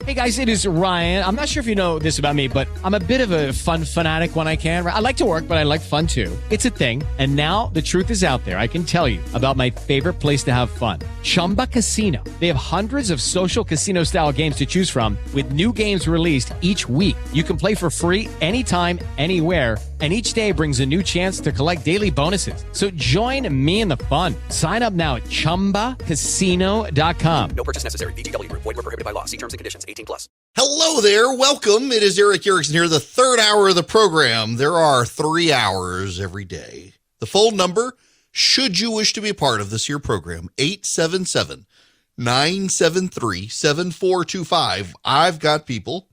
Hey guys, it is Ryan. I'm not sure if you know this about me, but I'm a bit of a fun fanatic when I can. I like to work, but I like fun too. It's a thing. And now the truth is out there. I can tell you about my favorite place to have fun. Chumba Casino. They have hundreds of social casino style games to choose from with new games released each week. You can play for free anytime, anywhere. And each day brings a new chance to collect daily bonuses. So join me in the fun. Sign up now at ChumbaCasino.com. No purchase necessary. VGW Group. Void where prohibited by law. See terms and conditions. 18+. Hello there. Welcome. It is Eric Erickson here, the third hour of the program. There are 3 hours every day. The phone number, should you wish to be a part of this here program, 877-973-7425. I've got people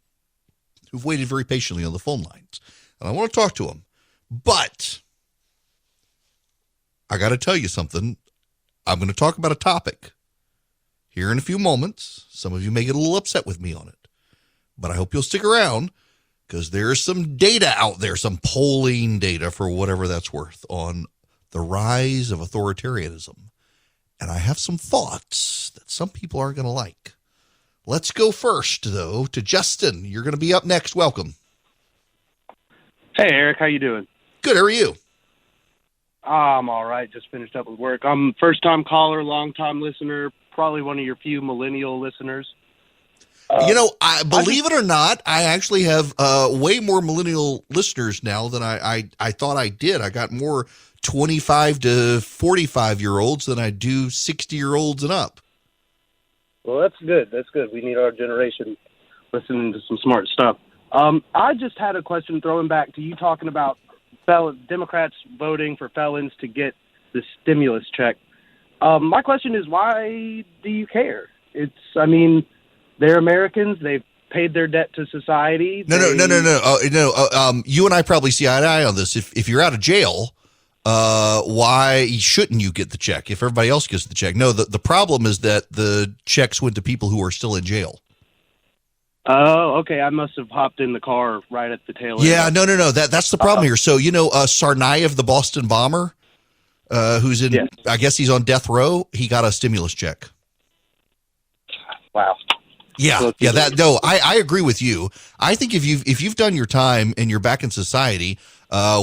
who've waited very patiently on the phone lines, and I want to talk to them. But I got to tell you something. I'm going to talk about a topic here in a few moments. Some of you may get a little upset with me on it, but I hope you'll stick around because there's some data out there, some polling data for whatever that's worth on the rise of authoritarianism. And I have some thoughts that some people aren't going to like. Let's go first, though, to Justin. You're going to be up next. Welcome. Hey, Eric. How you doing? Good. How are you? I'm all right. Just finished up with work. I'm first-time caller, long-time listener, probably one of your few millennial listeners. I believe it or not, I actually have way more millennial listeners now than I thought I did. I got more 25 to 45-year-olds than I do 60-year-olds and up. Well, that's good. That's good. We need our generation listening to some smart stuff. I just had a question throwing back to you talking about Democrats voting for felons to get the stimulus check. My question is, why do you care? They're Americans. They've paid their debt to society. No. You and I probably see eye to eye on this. If you're out of jail, why shouldn't you get the check if everybody else gets the check? No, the problem is that the checks went to people who are still in jail. Oh, okay. I must have hopped in the car right at the tail end. Yeah, no. That's the problem here. So, Tsarnaev, the Boston bomber, who's in, yes. I guess he's on death row. He got a stimulus check. Wow. Yeah. I agree with you. I think if you've done your time and you're back in society,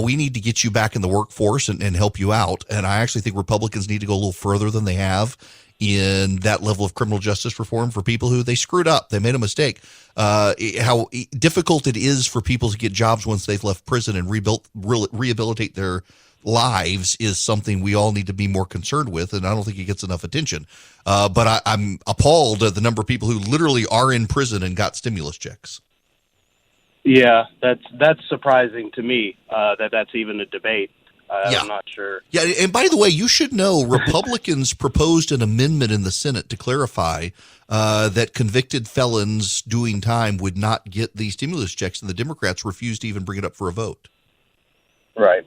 we need to get you back in the workforce and help you out. And I actually think Republicans need to go a little further than they have in that level of criminal justice reform for people who they screwed up. They made a mistake. How difficult it is for people to get jobs once they've left prison and rehabilitate their lives is something we all need to be more concerned with, and I don't think it gets enough attention. But I'm appalled at the number of people who literally are in prison and got stimulus checks. Yeah, that's surprising to me that's even a debate. I'm not sure. Yeah, and by the way, you should know Republicans proposed an amendment in the Senate to clarify that convicted felons doing time would not get the stimulus checks, and the Democrats refused to even bring it up for a vote. Right.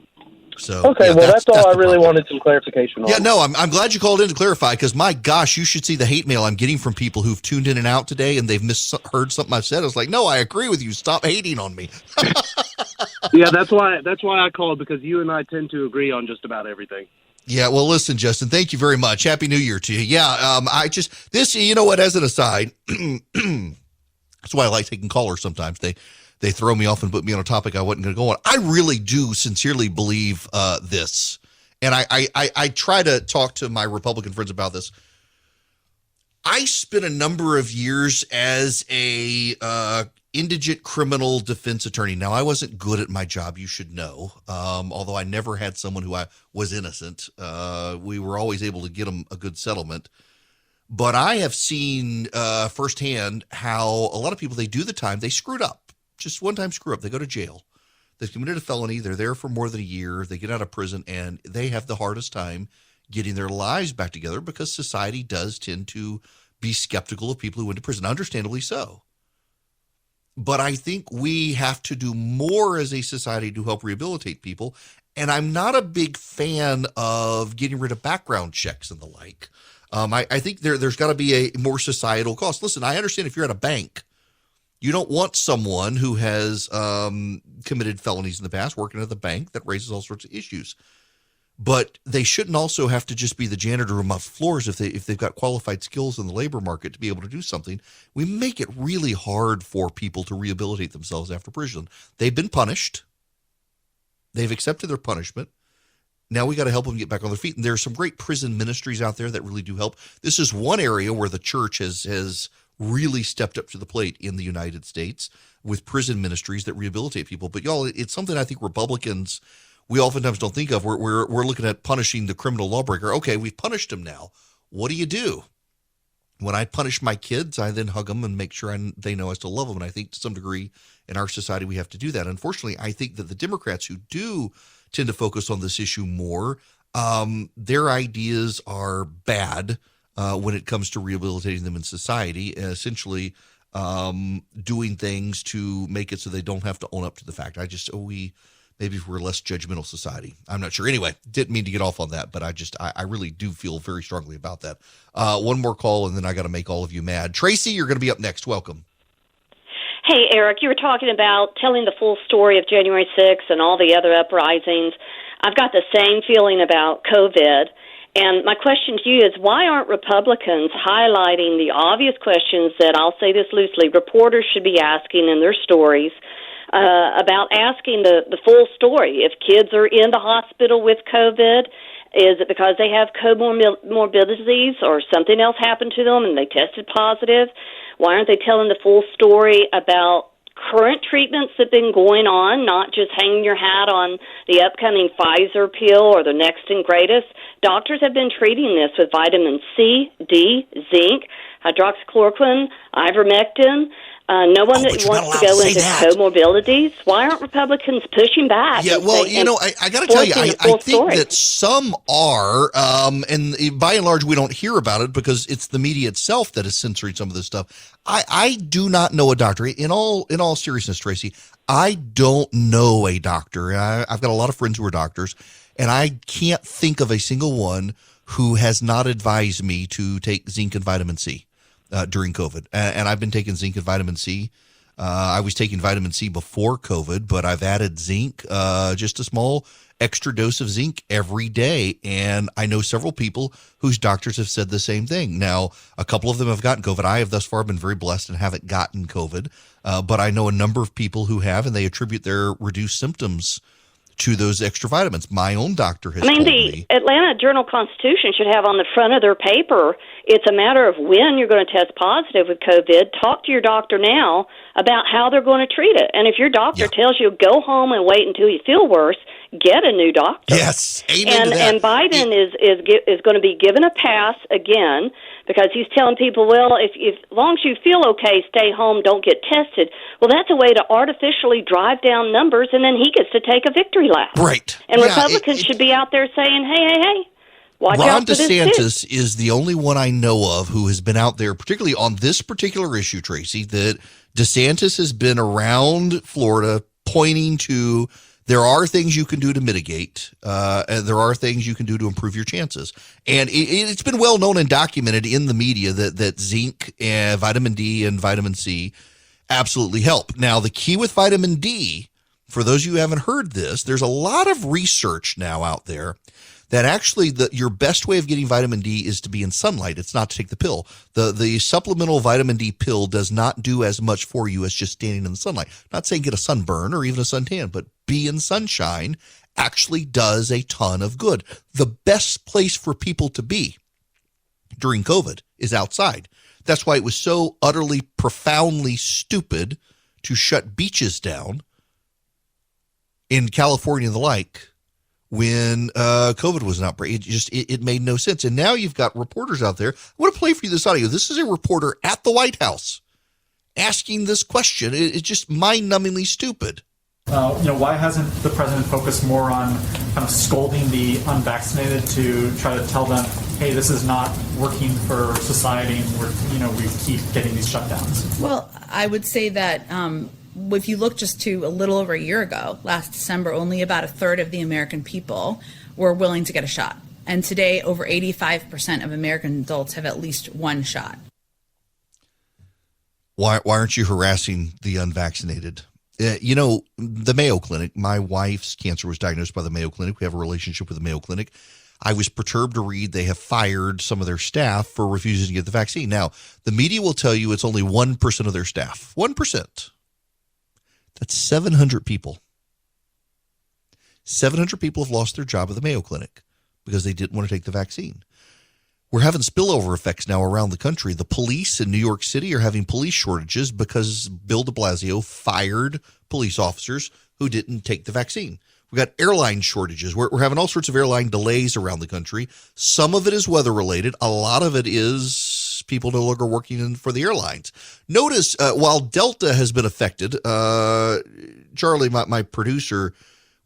So, okay, that's all I really wanted some clarification on. Yeah, no, I'm glad you called in to clarify because, my gosh, you should see the hate mail I'm getting from people who've tuned in and out today and they've misheard something I've said. I was like, no, I agree with you. Stop hating on me. Yeah, that's why I called, because you and I tend to agree on just about everything. Yeah, well, listen, Justin, thank you very much. Happy New Year to you. Yeah, you know what, as an aside, that's why I like taking callers sometimes. They throw me off and put me on a topic I wasn't going to go on. I really do sincerely believe this. And I try to talk to my Republican friends about this. I spent a number of years as a indigent criminal defense attorney. Now, I wasn't good at my job, you should know, although I never had someone who was innocent. We were always able to get them a good settlement. But I have seen firsthand how a lot of people, they do the time, they screwed up. Just one time screw up. They go to jail. They've committed a felony. They're there for more than a year. They get out of prison, and they have the hardest time getting their lives back together because society does tend to be skeptical of people who went to prison, understandably so. But I think we have to do more as a society to help rehabilitate people. And I'm not a big fan of getting rid of background checks and the like. I think there's got to be a more societal cost. Listen, I understand if you're at a bank, you don't want someone who has committed felonies in the past working at the bank. That raises all sorts of issues. but they shouldn't also have to just be the janitor who mops floors if they've got qualified skills in the labor market to be able to do something. We make it really hard for people to rehabilitate themselves after prison. They've been punished. They've accepted their punishment. Now we got to help them get back on their feet. And there are some great prison ministries out there that really do help. This is one area where the church has really stepped up to the plate in the United States with prison ministries that rehabilitate people. But y'all, it's something I think Republicans, we oftentimes don't think of. We're looking at punishing the criminal lawbreaker. Okay, we've punished him now. What do? When I punish my kids, I then hug them and make sure they know I still love them. And I think to some degree in our society, we have to do that. Unfortunately, I think that the Democrats who do tend to focus on this issue more, their ideas are bad when it comes to rehabilitating them in society, and essentially doing things to make it so they don't have to own up to the fact. Maybe we're a less judgmental society. I'm not sure. Anyway, didn't mean to get off on that, but I really do feel very strongly about that. One more call, and then I got to make all of you mad. Tracy, you're going to be up next. Welcome. Hey, Eric, you were talking about telling the full story of January 6th and all the other uprisings. I've got the same feeling about COVID. And my question to you is, why aren't Republicans highlighting the obvious questions that, I'll say this loosely, reporters should be asking in their stories about asking the full story? If kids are in the hospital with COVID, is it because they have comorbidities or something else happened to them and they tested positive? Why aren't they telling the full story about current treatments that have been going on, not just hanging your hat on the upcoming Pfizer pill or the next and greatest? Doctors have been treating this with vitamin C, D, zinc, hydroxychloroquine, ivermectin. No one that wants to go into comorbidities. Why aren't Republicans pushing back? Yeah, well, I got to tell you, I think that some are, and by and large, we don't hear about it because it's the media itself that is censoring some of this stuff. I do not know a doctor. In all seriousness, Tracy, I don't know a doctor. I've got a lot of friends who are doctors, and I can't think of a single one who has not advised me to take zinc and vitamin C during COVID. And I've been taking zinc and vitamin C. I was taking vitamin C before COVID, but I've added zinc, just a small extra dose of zinc every day. And I know several people whose doctors have said the same thing. Now, a couple of them have gotten COVID. I have thus far been very blessed and haven't gotten COVID. But I know a number of people who have, and they attribute their reduced symptoms to those extra vitamins. My own doctor has told me. The Atlanta Journal-Constitution should have on the front of their paper, it's a matter of when you're going to test positive with COVID. Talk to your doctor now about how they're going to treat it. And if your doctor tells you go home and wait until you feel worse, get a new doctor. Yes, amen to that. And Biden is going to be given a pass again because he's telling people, well, if as long as you feel okay, stay home, don't get tested. Well, that's a way to artificially drive down numbers, and then he gets to take a victory lap. Right. And Republicans should be out there saying, hey, watch Ron out for this DeSantis too. is the only one I know of who has been out there, particularly on this particular issue, Tracy, that DeSantis has been around Florida pointing to there are things you can do to mitigate, and there are things you can do to improve your chances. And it's been well known and documented in the media that zinc and vitamin D and vitamin C absolutely help. Now, the key with vitamin D, for those of you who haven't heard this, there's a lot of research now out there that actually your best way of getting vitamin D is to be in sunlight. It's not to take the pill. The supplemental vitamin D pill does not do as much for you as just standing in the sunlight. Not saying get a sunburn or even a suntan, but be in sunshine actually does a ton of good. The best place for people to be during COVID is outside. That's why it was so utterly, profoundly stupid to shut beaches down in California and the like when COVID was an outbreak. It made no sense. And now you've got reporters out there. I want to play for you this audio. This is a reporter at the White House asking this question. It's just mind-numbingly stupid. Why hasn't the president focused more on kind of scolding the unvaccinated to try to tell them, hey, this is not working for society, and we keep getting these shutdowns? Well, I would say that if you look just to a little over a year ago, last December, only about a third of the American people were willing to get a shot. And today, over 85% of American adults have at least one shot. Why aren't you harassing the unvaccinated? The Mayo Clinic, my wife's cancer was diagnosed by the Mayo Clinic. We have a relationship with the Mayo Clinic. I was perturbed to read they have fired some of their staff for refusing to get the vaccine. Now, the media will tell you it's only 1% of their staff. 1%. That's 700 people. 700 people have lost their job at the Mayo Clinic because they didn't want to take the vaccine. We're having spillover effects now around the country. The police in New York City are having police shortages because Bill de Blasio fired police officers who didn't take the vaccine. We've got airline shortages. We're having all sorts of airline delays around the country. Some of it is weather related. A lot of it is people no longer working for the airlines. Notice while Delta has been affected, Charlie, my producer,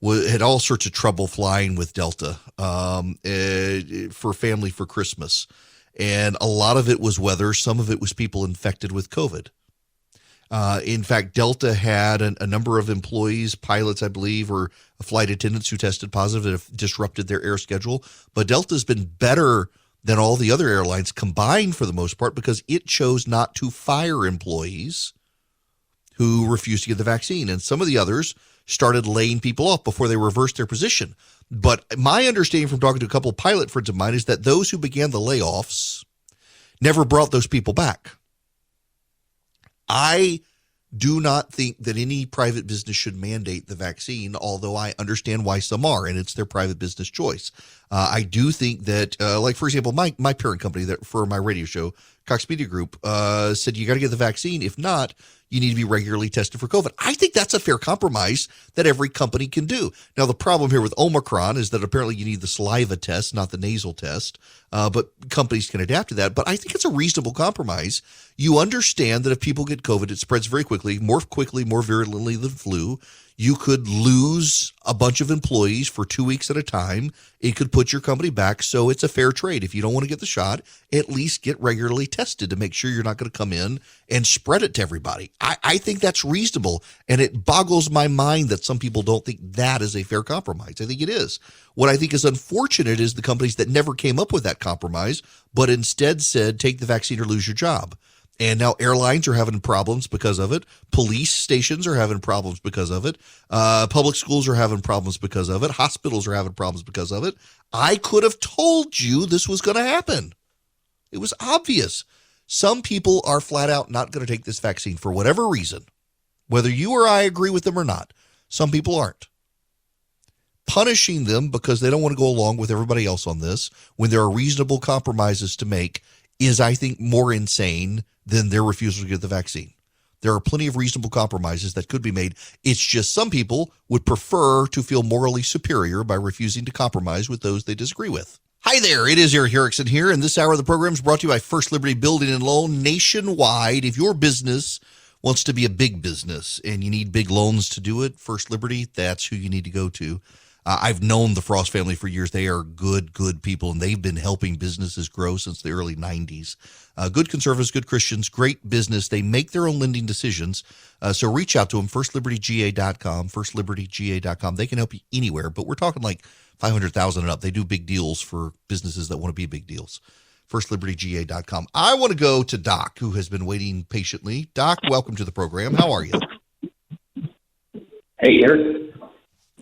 had all sorts of trouble flying with Delta for family for Christmas. And a lot of it was weather. Some of it was people infected with COVID. In fact, Delta had a number of employees, pilots, I believe, or flight attendants who tested positive and have disrupted their air schedule. But Delta's been better than all the other airlines combined for the most part because it chose not to fire employees who refused to get the vaccine. And some of the others started laying people off before they reversed their position. But my understanding from talking to a couple of pilot friends of mine is that those who began the layoffs never brought those people back. I do not think that any private business should mandate the vaccine, although I understand why some are, and it's their private business choice. I do think that, like, for example, my parent company that for my radio show, Cox Media Group, said you got to get the vaccine. If not, you need to be regularly tested for COVID. I think that's a fair compromise that every company can do. Now, the problem here with Omicron is that apparently you need the saliva test, not the nasal test, but companies can adapt to that. But I think it's a reasonable compromise. You understand that if people get COVID, it spreads very quickly, more virulently than flu. You could lose a bunch of employees for 2 weeks at a time. It could put your company back. So it's a fair trade. If you don't want to get the shot, at least get regularly tested to make sure you're not going to come in and spread it to everybody. I think that's reasonable. And it boggles my mind that some people don't think that is a fair compromise. I think it is. What I think is unfortunate is the companies that never came up with that compromise, but instead said, take the vaccine or lose your job. And now airlines are having problems because of it. Police stations are having problems because of it. Public schools are having problems because of it. Hospitals are having problems because of it. I could have told you this was going to happen. It was obvious. Some people are flat out not going to take this vaccine for whatever reason, whether you or I agree with them or not. Some people aren't. Punishing them because they don't want to go along with everybody else on this when there are reasonable compromises to make is, I think, more insane than their refusal to get the vaccine. There are plenty of reasonable compromises that could be made. It's just some people would prefer to feel morally superior by refusing to compromise with those they disagree with. Hi there, it is Eric Erickson here, and this hour of the program is brought to you by First Liberty Building and Loan nationwide. If your business wants to be a big business and you need big loans to do it, First Liberty, that's who you need to go to. I've known the Frost family for years. They are good people, and they've been helping businesses grow since the early 90s. Good conservatives, good Christians, great business. They make their own lending decisions. So reach out to them, firstlibertyga.com, firstlibertyga.com. They can help you anywhere, but we're talking like $500,000 and up. They do big deals for businesses that want to be big deals. firstlibertyga.com. I want to go to Doc, who has been waiting patiently. Doc, welcome to the program. How are you? Hey, Eric.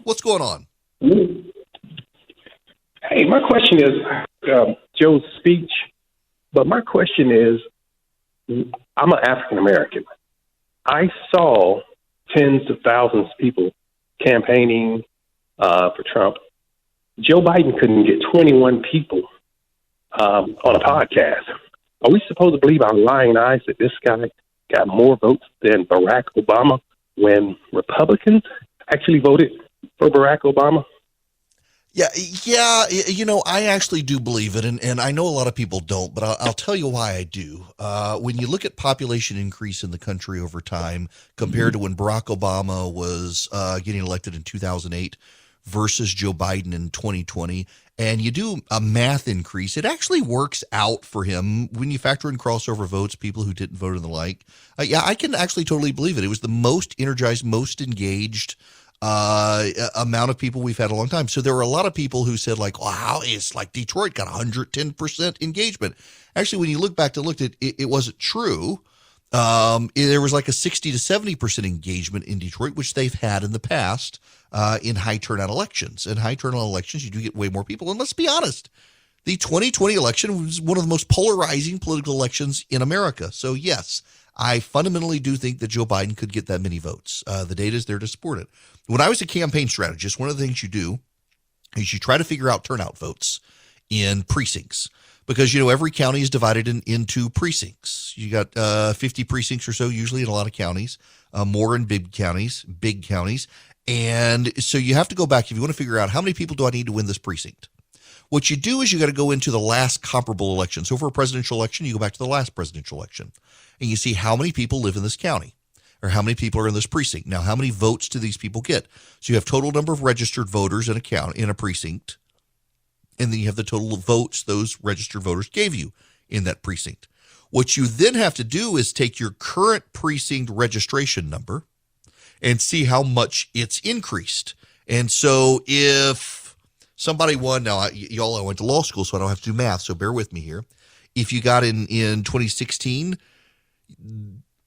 What's going on? Hey, my question is Joe's speech, but my question is, I'm an African American. I saw tens of thousands of people campaigning for Trump. Joe Biden couldn't get 21 people on a podcast. Are we supposed to believe our lying eyes that this guy got more votes than Barack Obama when Republicans actually voted for Barack Obama? Yeah. You know, I actually do believe it, and I know a lot of people don't, but I'll tell you why I do. When you look at population increase in the country over time compared to when Barack Obama was getting elected in 2008 versus Joe Biden in 2020, and you do a math increase, it actually works out for him when you factor in crossover votes, people who didn't vote and the like. Yeah, I can actually totally believe it. It was the most energized, most engaged amount of people we've had a long time. So there were a lot of people who said, like, wow, it's like Detroit got 110% engagement. Actually, when you look back to look at it, it wasn't true. There was like a 60 to 70% engagement in Detroit, which they've had in the past in high turnout elections. And high turnout elections, you do get way more people. And let's be honest, the 2020 election was one of the most polarizing political elections in America. So, yes, I fundamentally do think that Joe Biden could get that many votes. The data is there to support it. When I was a campaign strategist, one of the things you do is you try to figure out turnout votes in precincts. Because, every county is divided into precincts. You got 50 precincts or so, usually in a lot of counties, more in big counties. And so you have to go back if you want to figure out how many people do I need to win this precinct. What you do is you got to go into the last comparable election. So for a presidential election, you go back to the last presidential election. And you see how many people live in this county or how many people are in this precinct. Now, how many votes do these people get? So you have total number of registered voters in a precinct. And then you have the total of votes those registered voters gave you in that precinct. What you then have to do is take your current precinct registration number and see how much it's increased. And so if somebody won, now y'all, I went to law school, so I don't have to do math, so bear with me here. If you got in 2016,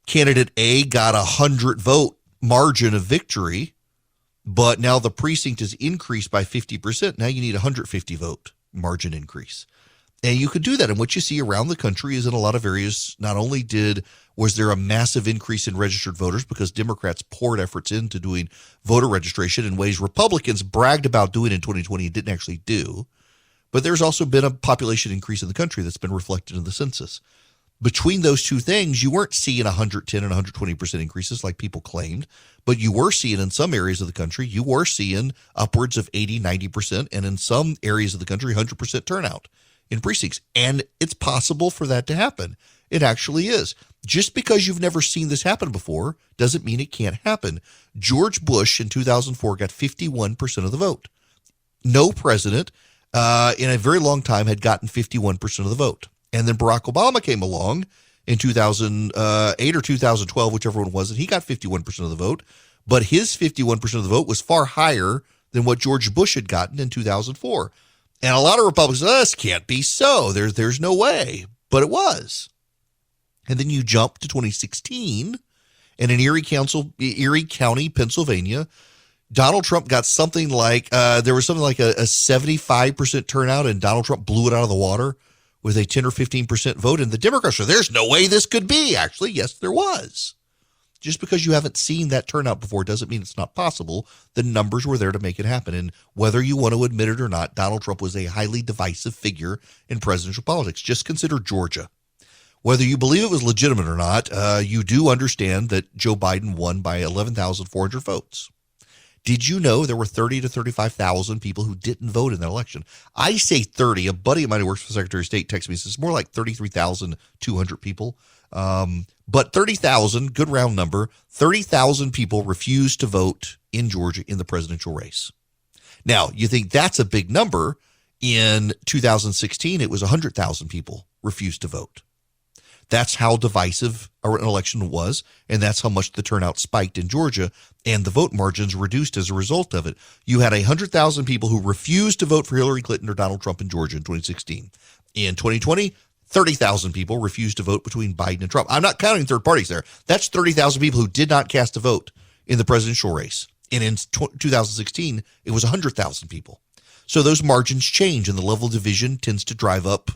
candidate A got 100 vote margin of victory, but now the precinct is increased by 50%. Now you need 150 vote margin increase. And you could do that. And what you see around the country is in a lot of areas, not only was there a massive increase in registered voters because Democrats poured efforts into doing voter registration in ways Republicans bragged about doing in 2020 and didn't actually do, but there's also been a population increase in the country that's been reflected in the census. Between those two things, you weren't seeing 110 and 120% increases like people claimed, but you were seeing in some areas of the country, you were seeing upwards of 80, 90%, and in some areas of the country, 100% turnout in precincts. And it's possible for that to happen. It actually is. Just because you've never seen this happen before doesn't mean it can't happen. George Bush in 2004 got 51% of the vote. No president in a very long time had gotten 51% of the vote. And then Barack Obama came along in 2008 or 2012, whichever one it was, and he got 51% of the vote. But his 51% of the vote was far higher than what George Bush had gotten in 2004. And a lot of Republicans said, this can't be so. There's no way. But it was. And then you jump to 2016, and in Erie County, Pennsylvania, Donald Trump got something like, there was something like a 75% turnout, and Donald Trump blew it out of the water with a 10 or 15% vote. And the Democrats said, there's no way this could be. Actually, yes, there was. Just because you haven't seen that turnout before doesn't mean it's not possible. The numbers were there to make it happen. And whether you want to admit it or not, Donald Trump was a highly divisive figure in presidential politics. Just consider Georgia. Whether you believe it was legitimate or not, you do understand that Joe Biden won by 11,400 votes. Did you know there were 30 to 35,000 people who didn't vote in that election? I say 30. A buddy of mine who works for the Secretary of State texted me and says it's more like 33,200 people. But 30,000, good round number, 30,000 people refused to vote in Georgia in the presidential race. Now, you think that's a big number. In 2016, it was 100,000 people refused to vote. That's how divisive an election was, and that's how much the turnout spiked in Georgia, and the vote margins reduced as a result of it. You had 100,000 people who refused to vote for Hillary Clinton or Donald Trump in Georgia in 2016. In 2020, 30,000 people refused to vote between Biden and Trump. I'm not counting third parties there. That's 30,000 people who did not cast a vote in the presidential race. And in 2016, it was 100,000 people. So those margins change, and the level of division tends to drive up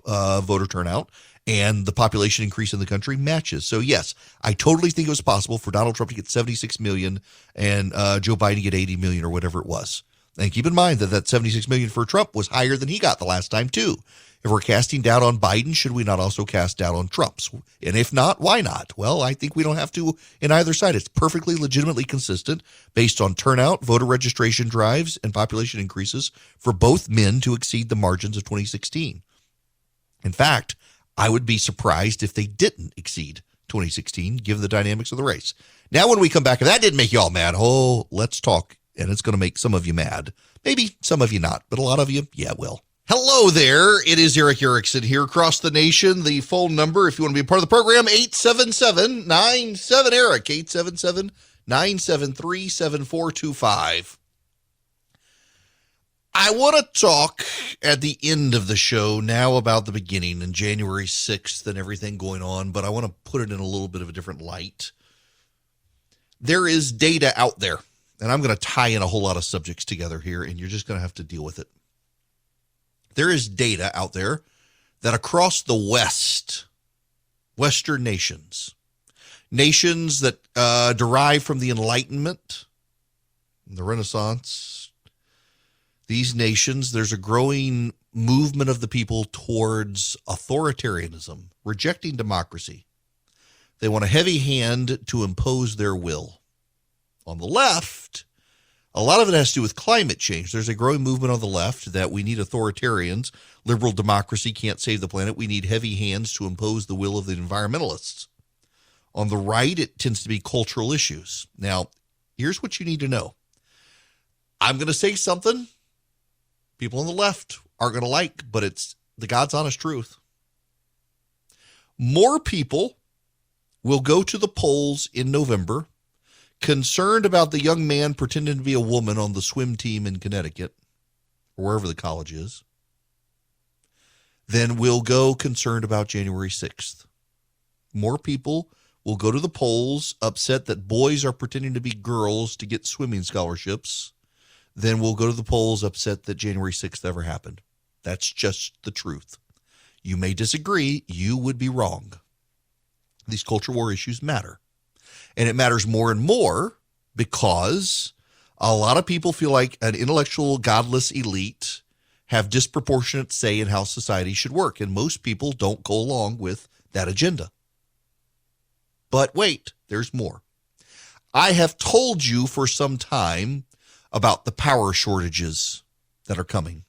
voter turnout, and the population increase in the country matches. So, yes, I totally think it was possible for Donald Trump to get 76 million and Joe Biden to get 80 million or whatever it was. And keep in mind that 76 million for Trump was higher than he got the last time, too. If we're casting doubt on Biden, should we not also cast doubt on Trump's? And if not, why not? Well, I think we don't have to in either side. It's perfectly legitimately consistent based on turnout, voter registration drives, and population increases for both men to exceed the margins of 2016. In fact, I would be surprised if they didn't exceed 2016, given the dynamics of the race. Now, when we come back, if that didn't make you all mad, let's talk, and it's going to make some of you mad. Maybe some of you not, but a lot of you, yeah, it will. Hello there. It is Eric Erickson here across the nation. The phone number, if you want to be a part of the program, 877-97-ERIC, 877-973-7425. I want to talk at the end of the show now about the beginning and January 6th and everything going on, but I want to put it in a little bit of a different light. There is data out there, and I'm going to tie in a whole lot of subjects together here, and you're just going to have to deal with it. There is data out there that across the Western nations that derive from the Enlightenment, the Renaissance, these nations, there's a growing movement of the people towards authoritarianism, rejecting democracy. They want a heavy hand to impose their will. On the left, a lot of it has to do with climate change. There's a growing movement on the left that we need authoritarians. Liberal democracy can't save the planet. We need heavy hands to impose the will of the environmentalists. On the right, it tends to be cultural issues. Now, here's what you need to know. I'm going to say something people on the left aren't going to like, but it's the God's honest truth. More people will go to the polls in November concerned about the young man pretending to be a woman on the swim team in Connecticut, or wherever the college is, than will go concerned about January 6th. More people will go to the polls upset that boys are pretending to be girls to get swimming scholarships than will go to the polls upset that January 6th ever happened. That's just the truth. You may disagree. You would be wrong. These culture war issues matter. And it matters more and more because a lot of people feel like an intellectual, godless elite have disproportionate say in how society should work. And most people don't go along with that agenda. But wait, there's more. I have told you for some time about the power shortages that are coming.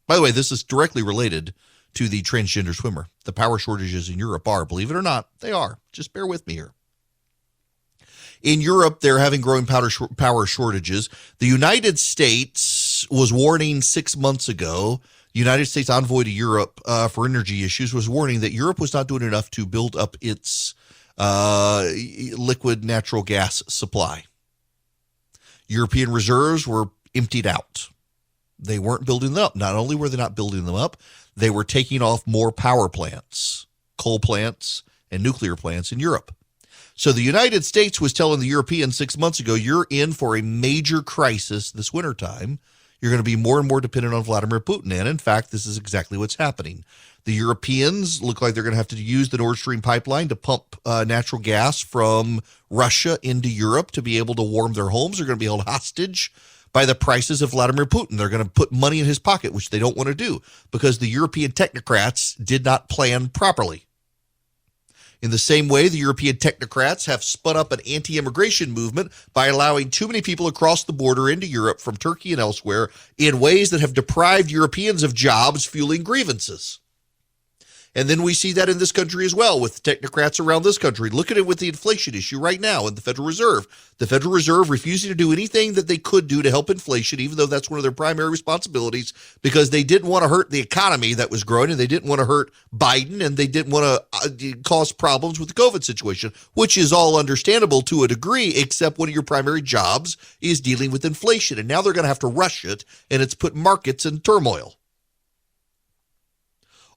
By the way, this is directly related to the transgender swimmer. The power shortages in Europe are, believe it or not, they are. Just bear with me here. In Europe, they're having growing power shortages. The United States was warning 6 months ago. The United States envoy to Europe for energy issues was warning that Europe was not doing enough to build up its liquid natural gas supply. European reserves were emptied out. They weren't building them up. Not only were they not building them up, they were taking off more power plants, coal plants, and nuclear plants in Europe. So the United States was telling the Europeans 6 months ago, you're in for a major crisis this wintertime. You're going to be more and more dependent on Vladimir Putin. And in fact, this is exactly what's happening. The Europeans look like they're going to have to use the Nord Stream pipeline to pump natural gas from Russia into Europe to be able to warm their homes. They're going to be held hostage by the prices of Vladimir Putin. They're going to put money in his pocket, which they don't want to do because the European technocrats did not plan properly. In the same way, the European technocrats have spun up an anti-immigration movement by allowing too many people across the border into Europe from Turkey and elsewhere in ways that have deprived Europeans of jobs, fueling grievances. And then we see that in this country as well with technocrats around this country. Look at it with the inflation issue right now in the Federal Reserve. The Federal Reserve refusing to do anything that they could do to help inflation, even though that's one of their primary responsibilities, because they didn't want to hurt the economy that was growing, and they didn't want to hurt Biden, and they didn't want to cause problems with the COVID situation, which is all understandable to a degree, except one of your primary jobs is dealing with inflation. And now they're going to have to rush it, and it's put markets in turmoil.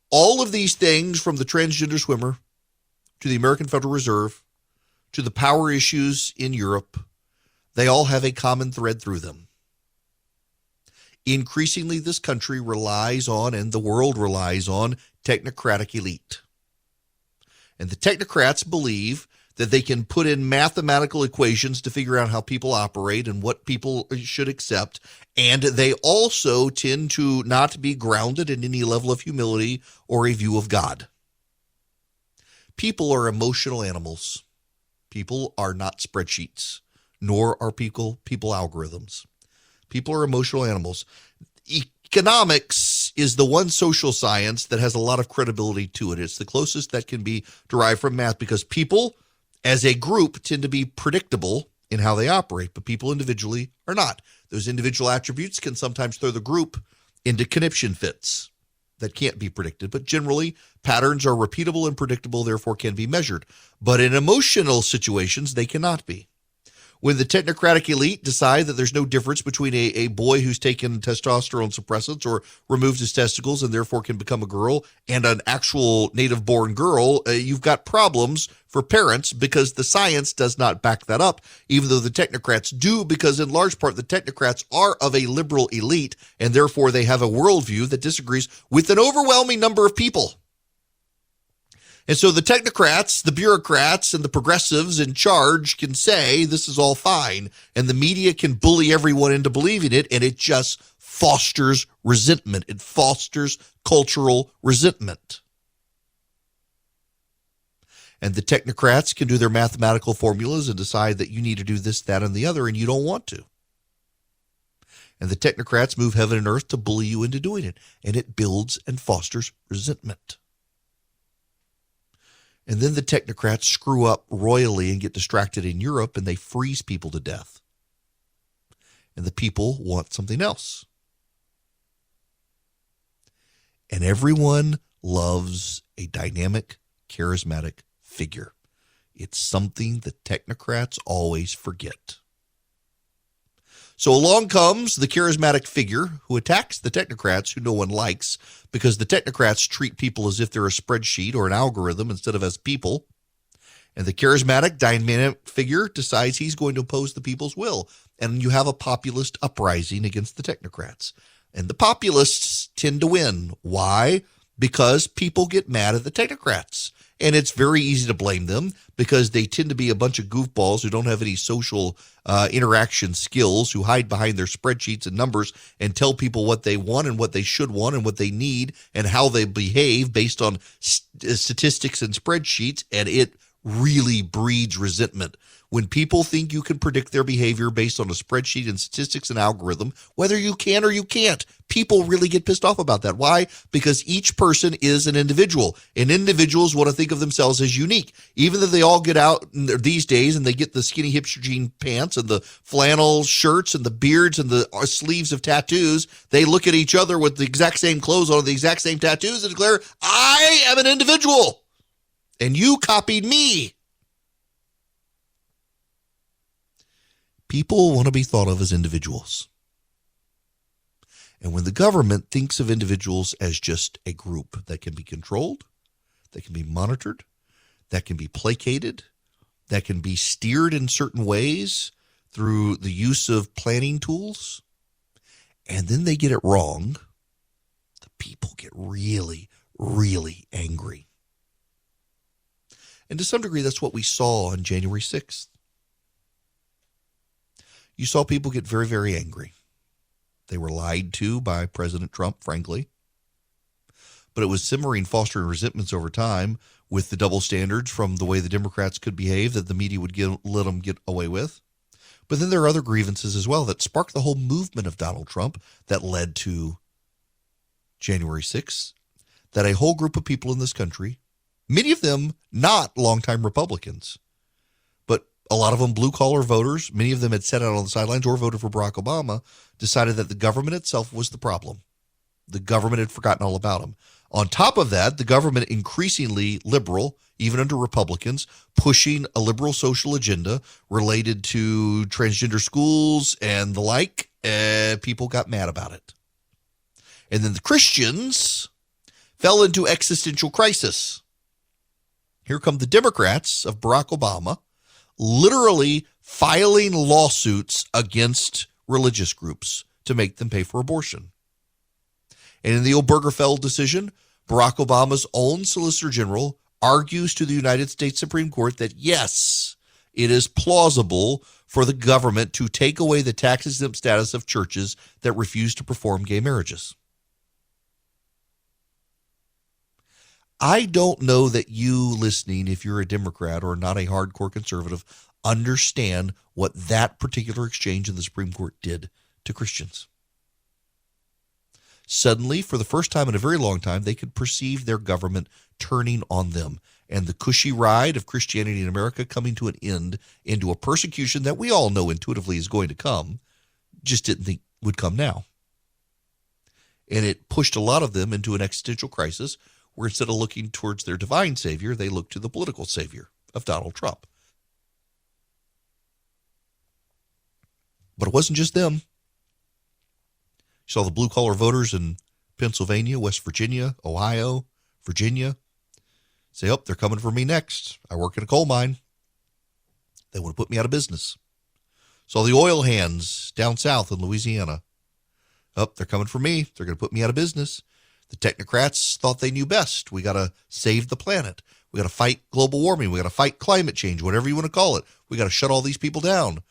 All of these things, from the transgender swimmer to the American Federal Reserve to the power issues in Europe, they all have a common thread through them. Increasingly, this country relies on, and the world relies on, technocratic elite. And the technocrats believe that they can put in mathematical equations to figure out how people operate and what people should accept. And they also tend to not be grounded in any level of humility or a view of God. People are emotional animals. People are not spreadsheets, nor are people algorithms. People are emotional animals. Economics is the one social science that has a lot of credibility to it. It's the closest that can be derived from math because people as a group tend to be predictable in how they operate, but people individually are not. Those individual attributes can sometimes throw the group into conniption fits that can't be predicted, but generally patterns are repeatable and predictable, therefore can be measured. But in emotional situations, they cannot be. When the technocratic elite decide that there's no difference between a boy who's taken testosterone suppressants or removed his testicles and therefore can become a girl and an actual native-born girl, you've got problems for parents because the science does not back that up, even though the technocrats do, because in large part the technocrats are of a liberal elite, and therefore they have a worldview that disagrees with an overwhelming number of people. And so the technocrats, the bureaucrats, and the progressives in charge can say this is all fine, and the media can bully everyone into believing it, and it just fosters resentment. It fosters cultural resentment. And the technocrats can do their mathematical formulas and decide that you need to do this, that, and the other, and you don't want to. And the technocrats move heaven and earth to bully you into doing it, and it builds and fosters resentment. And then the technocrats screw up royally and get distracted in Europe, and they freeze people to death. And the people want something else. And everyone loves a dynamic, charismatic figure. It's something the technocrats always forget. So along comes the charismatic figure who attacks the technocrats who no one likes because the technocrats treat people as if they're a spreadsheet or an algorithm instead of as people. And the charismatic, dynamic figure decides he's going to oppose the people's will. And you have a populist uprising against the technocrats. And the populists tend to win. Why? Because people get mad at the technocrats. And it's very easy to blame them because they tend to be a bunch of goofballs who don't have any social interaction skills, who hide behind their spreadsheets and numbers and tell people what they want and what they should want and what they need and how they behave based on statistics and spreadsheets. And it really breeds resentment. When people think you can predict their behavior based on a spreadsheet and statistics and algorithm, whether you can or you can't, people really get pissed off about that. Why? Because each person is an individual, and individuals want to think of themselves as unique. Even though they all get out these days and they get the skinny hipster jean pants and the flannel shirts and the beards and the sleeves of tattoos, they look at each other with the exact same clothes on, the exact same tattoos, and declare, I am an individual, and you copied me. People want to be thought of as individuals. And when the government thinks of individuals as just a group that can be controlled, that can be monitored, that can be placated, that can be steered in certain ways through the use of planning tools, and then they get it wrong, the people get really, really angry. And to some degree, that's what we saw on January 6th. You saw people get very, very angry. They were lied to by President Trump, frankly. But it was simmering, fostering resentments over time with the double standards from the way the Democrats could behave that the media would let them get away with. But then there are other grievances as well that sparked the whole movement of Donald Trump that led to January 6th, that a whole group of people in this country, many of them not longtime Republicans, a lot of them blue-collar voters, many of them had sat out on the sidelines or voted for Barack Obama, decided that the government itself was the problem. The government had forgotten all about them. On top of that, the government increasingly liberal, even under Republicans, pushing a liberal social agenda related to transgender schools and the like. People got mad about it. And then the Christians fell into existential crisis. Here come the Democrats of Barack Obama, literally filing lawsuits against religious groups to make them pay for abortion. And in the Obergefell decision, Barack Obama's own Solicitor General argues to the United States Supreme Court that, yes, it is plausible for the government to take away the tax-exempt status of churches that refuse to perform gay marriages. I don't know that you listening, if you're a Democrat or not a hardcore conservative, understand what that particular exchange in the Supreme Court did to Christians. Suddenly, for the first time in a very long time, they could perceive their government turning on them and the cushy ride of Christianity in America coming to an end into a persecution that we all know intuitively is going to come, just didn't think would come now. And it pushed a lot of them into an existential crisis where instead of looking towards their divine savior, they looked to the political savior of Donald Trump. But it wasn't just them. You saw the blue-collar voters in Pennsylvania, West Virginia, Ohio, Virginia say, oh, they're coming for me next. I work in a coal mine. They want to put me out of business. Saw the oil hands down south in Louisiana. Oh, they're coming for me. They're going to put me out of business. The technocrats thought they knew best. We got to save the planet. We got to fight global warming. We got to fight climate change, whatever you want to call it. We got to shut all these people down.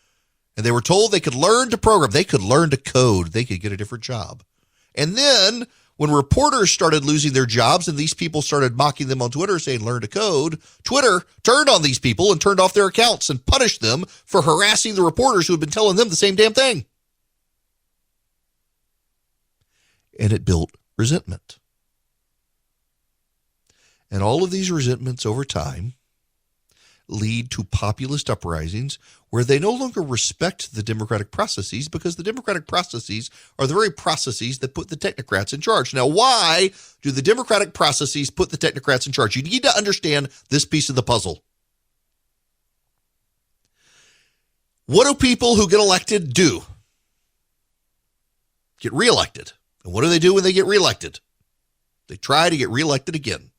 And they were told they could learn to program. They could learn to code. They could get a different job. And then when reporters started losing their jobs and these people started mocking them on Twitter saying learn to code, Twitter turned on these people and turned off their accounts and punished them for harassing the reporters who had been telling them the same damn thing. And it built resentment. And all of these resentments over time lead to populist uprisings where they no longer respect the democratic processes because the democratic processes are the very processes that put the technocrats in charge. Now, why do the democratic processes put the technocrats in charge? You need to understand this piece of the puzzle. What do people who get elected do? Get reelected. And what do they do when they get reelected? They try to get reelected again.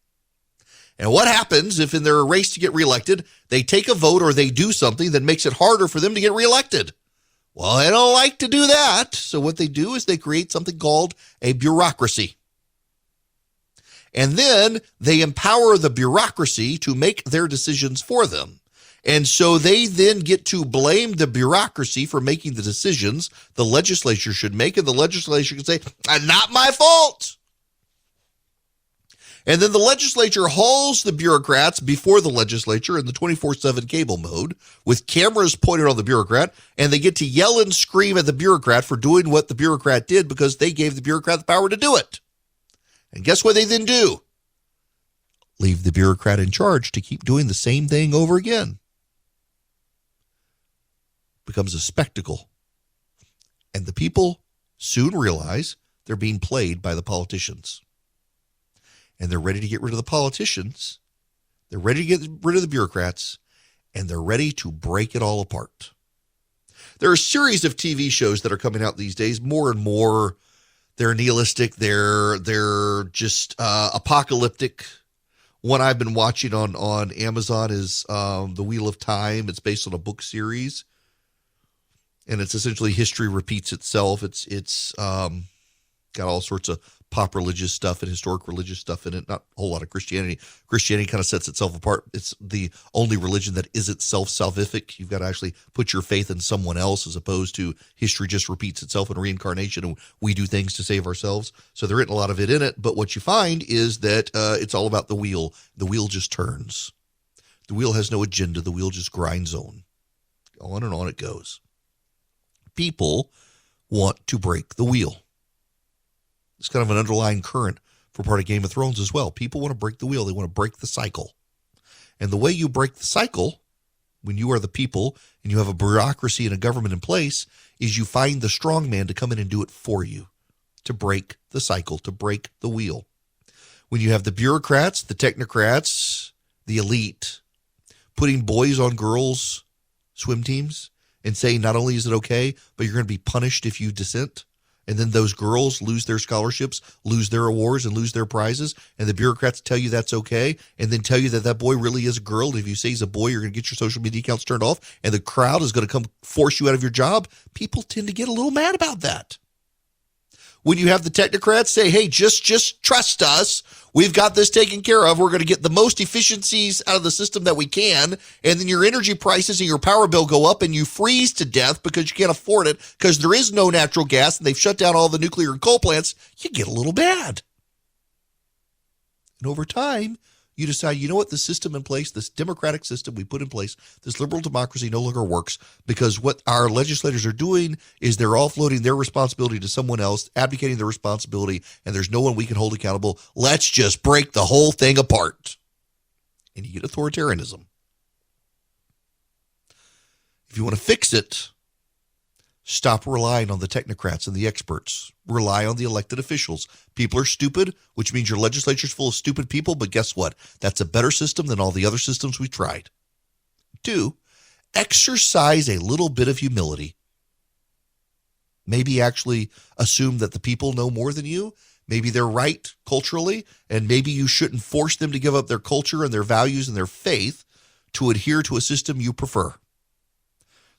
And what happens if in their race to get reelected, they take a vote or they do something that makes it harder for them to get reelected? Well, they don't like to do that. So what they do is they create something called a bureaucracy. And then they empower the bureaucracy to make their decisions for them. And so they then get to blame the bureaucracy for making the decisions the legislature should make. And the legislature can say, not my fault. And then the legislature hauls the bureaucrats before the legislature in the 24/7 cable mode with cameras pointed on the bureaucrat, and they get to yell and scream at the bureaucrat for doing what the bureaucrat did because they gave the bureaucrat the power to do it. And guess what they then do? Leave the bureaucrat in charge to keep doing the same thing over again. Becomes a spectacle. And the people soon realize they're being played by the politicians. And they're ready to get rid of the politicians. They're ready to get rid of the bureaucrats. And they're ready to break it all apart. There are a series of TV shows that are coming out these days. More and more, they're nihilistic. They're just apocalyptic. One I've been watching on Amazon is The Wheel of Time. It's based on a book series. And it's essentially history repeats itself. It's got all sorts of pop religious stuff and historic religious stuff in it. Not a whole lot of Christianity. Christianity kind of sets itself apart. It's the only religion that isn't salvific. You've got to actually put your faith in someone else as opposed to history just repeats itself in reincarnation and we do things to save ourselves. So there isn't a lot of it in it. But what you find is that it's all about the wheel. The wheel just turns. The wheel has no agenda. The wheel just grinds on and on it goes. People want to break the wheel. It's kind of an underlying current for part of Game of Thrones as well. People want to break the wheel. They want to break the cycle. And the way you break the cycle, when you are the people and you have a bureaucracy and a government in place, is you find the strong man to come in and do it for you, to break the cycle, to break the wheel. When you have the bureaucrats, the technocrats, the elite, putting boys on girls' swim teams and saying not only is it okay, but you're going to be punished if you dissent. And then those girls lose their scholarships, lose their awards, and lose their prizes. And the bureaucrats tell you that's okay, and then tell you that that boy really is a girl. And if you say he's a boy, you're going to get your social media accounts turned off, and the crowd is going to come force you out of your job. People tend to get a little mad about that. When you have the technocrats say, hey, just trust us. We've got this taken care of. We're going to get the most efficiencies out of the system that we can. And then your energy prices and your power bill go up and you freeze to death because you can't afford it because there is no natural gas and they've shut down all the nuclear and coal plants. You get a little bad. And over time, you decide, you know what, the system in place, this democratic system we put in place, this liberal democracy no longer works because what our legislators are doing is they're offloading their responsibility to someone else, abdicating their responsibility, and there's no one we can hold accountable. Let's just break the whole thing apart. And you get authoritarianism. If you want to fix it, stop relying on the technocrats and the experts. Rely on the elected officials. People are stupid, which means your legislature's full of stupid people, but guess what? That's a better system than all the other systems we tried. 2, exercise a little bit of humility. Maybe actually assume that the people know more than you. Maybe they're right culturally, and maybe you shouldn't force them to give up their culture and their values and their faith to adhere to a system you prefer.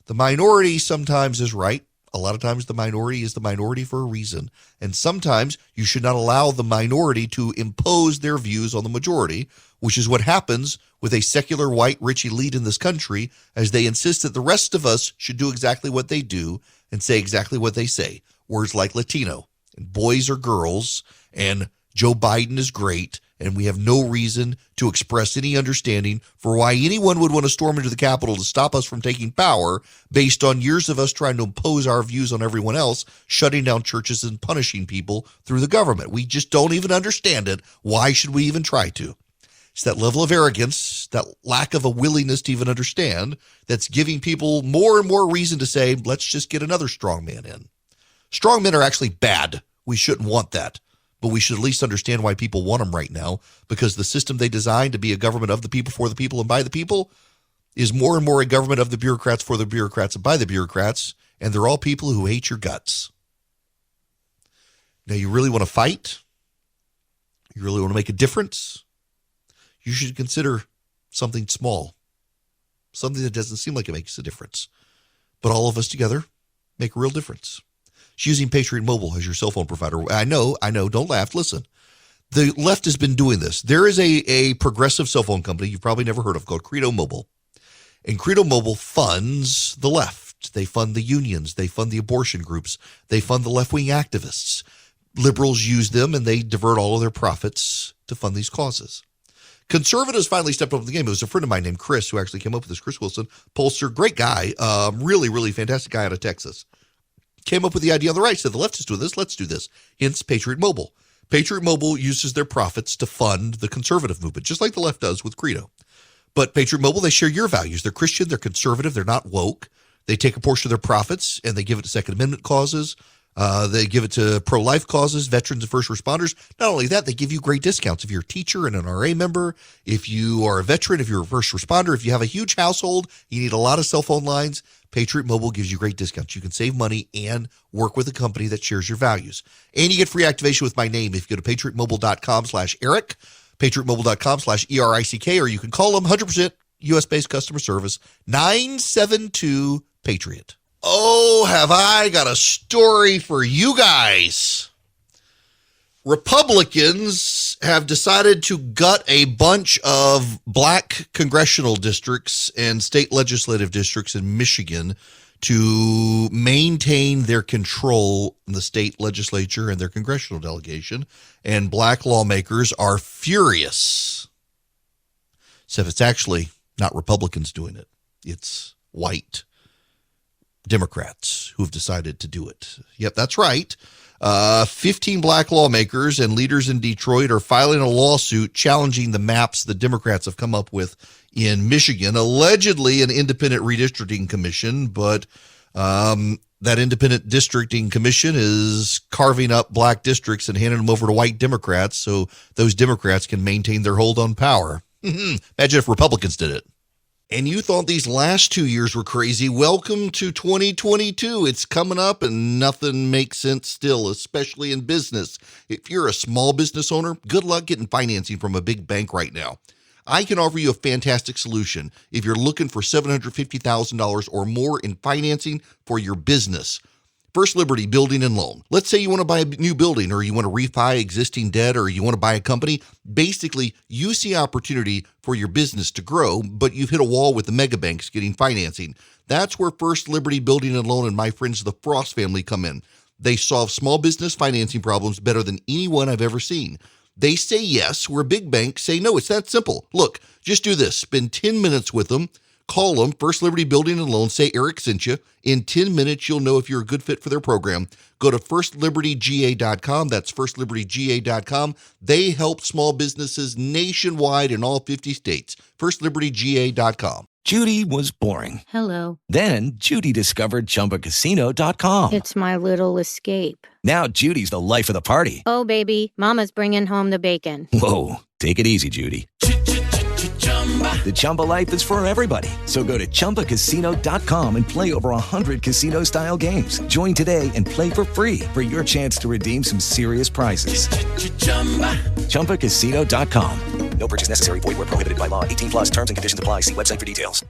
The minority sometimes is right. A lot of times the minority is the minority for a reason. And sometimes you should not allow the minority to impose their views on the majority, which is what happens with a secular white rich elite in this country, as they insist that the rest of us should do exactly what they do and say exactly what they say. Words like Latino and boys are girls and Joe Biden is great, and we have no reason to express any understanding for why anyone would want to storm into the Capitol to stop us from taking power based on years of us trying to impose our views on everyone else, shutting down churches and punishing people through the government. We just don't even understand it. Why should we even try to? It's that level of arrogance, that lack of a willingness to even understand, that's giving people more and more reason to say, let's just get another strong man in. Strong men are actually bad. We shouldn't want that. But we should at least understand why people want them right now, because the system they designed to be a government of the people, for the people, and by the people is more and more a government of the bureaucrats, for the bureaucrats, and by the bureaucrats, and they're all people who hate your guts. Now, you really want to fight? You really want to make a difference? You should consider something small, something that doesn't seem like it makes a difference, but all of us together make a real difference. It's using Patriot Mobile as your cell phone provider. I know, don't laugh. Listen, the left has been doing this. There is a progressive cell phone company you've probably never heard of called Credo Mobile. And Credo Mobile funds the left. They fund the unions. They fund the abortion groups. They fund the left-wing activists. Liberals use them, and they divert all of their profits to fund these causes. Conservatives finally stepped up in the game. It was a friend of mine named Chris who actually came up with this. Chris Wilson, pollster, great guy, really, really fantastic guy out of Texas. Came up with the idea on the right, said the left is doing this, let's do this. Hence Patriot Mobile. Patriot Mobile uses their profits to fund the conservative movement, just like the left does with Credo. But Patriot Mobile, they share your values. They're Christian, they're conservative, they're not woke. They take a portion of their profits and they give it to Second Amendment causes. They give it to pro-life causes, veterans and first responders. Not only that, they give you great discounts. If you're a teacher and an RA member, if you are a veteran, if you're a first responder, if you have a huge household, you need a lot of cell phone lines, Patriot Mobile gives you great discounts. You can save money and work with a company that shares your values. And you get free activation with my name if you go to patriotmobile.com/Eric, patriotmobile.com/ERICK, or you can call them 100% U.S.-based customer service, 972-PATRIOT. Oh, have I got a story for you guys. Republicans have decided to gut a bunch of black congressional districts and state legislative districts in Michigan to maintain their control in the state legislature and their congressional delegation. And black lawmakers are furious. So if it's actually not Republicans doing it, it's white Democrats who have decided to do it. Yep, that's right. 15 black lawmakers and leaders in Detroit are filing a lawsuit challenging the maps the Democrats have come up with in Michigan, allegedly an independent redistricting commission, but that independent districting commission is carving up black districts and handing them over to white Democrats so those Democrats can maintain their hold on power. Imagine if Republicans did it. And you thought these last 2 years were crazy. Welcome to 2022. It's coming up and nothing makes sense still, especially in business. If you're a small business owner, good luck getting financing from a big bank right now. I can offer you a fantastic solution if you're looking for $750,000 or more in financing for your business. First Liberty Building and Loan. Let's say you want to buy a new building, or you want to refi existing debt, or you want to buy a company. Basically, you see opportunity for your business to grow, but you've hit a wall with the mega banks getting financing. That's where First Liberty Building and Loan and my friends the Frost family come in. They solve small business financing problems better than anyone I've ever seen. They say yes, where big banks say no. It's that simple. Look, just do this. Spend 10 minutes with them. Call them, First Liberty Building and Loan, say Eric sent you. In 10 minutes, you'll know if you're a good fit for their program. Go to firstlibertyga.com. That's firstlibertyga.com. They help small businesses nationwide in all 50 states. firstlibertyga.com. Judy was boring. Hello. Then Judy discovered ChumbaCasino.com. It's my little escape. Now Judy's the life of the party. Oh, baby, mama's bringing home the bacon. Whoa, take it easy, Judy. The Chumba life is for everybody. So go to ChumbaCasino.com and play over 100 casino-style games. Join today and play for free for your chance to redeem some serious prizes. ChumbaCasino.com. No purchase necessary. Void where prohibited by law. 18 plus terms and conditions apply. See website for details.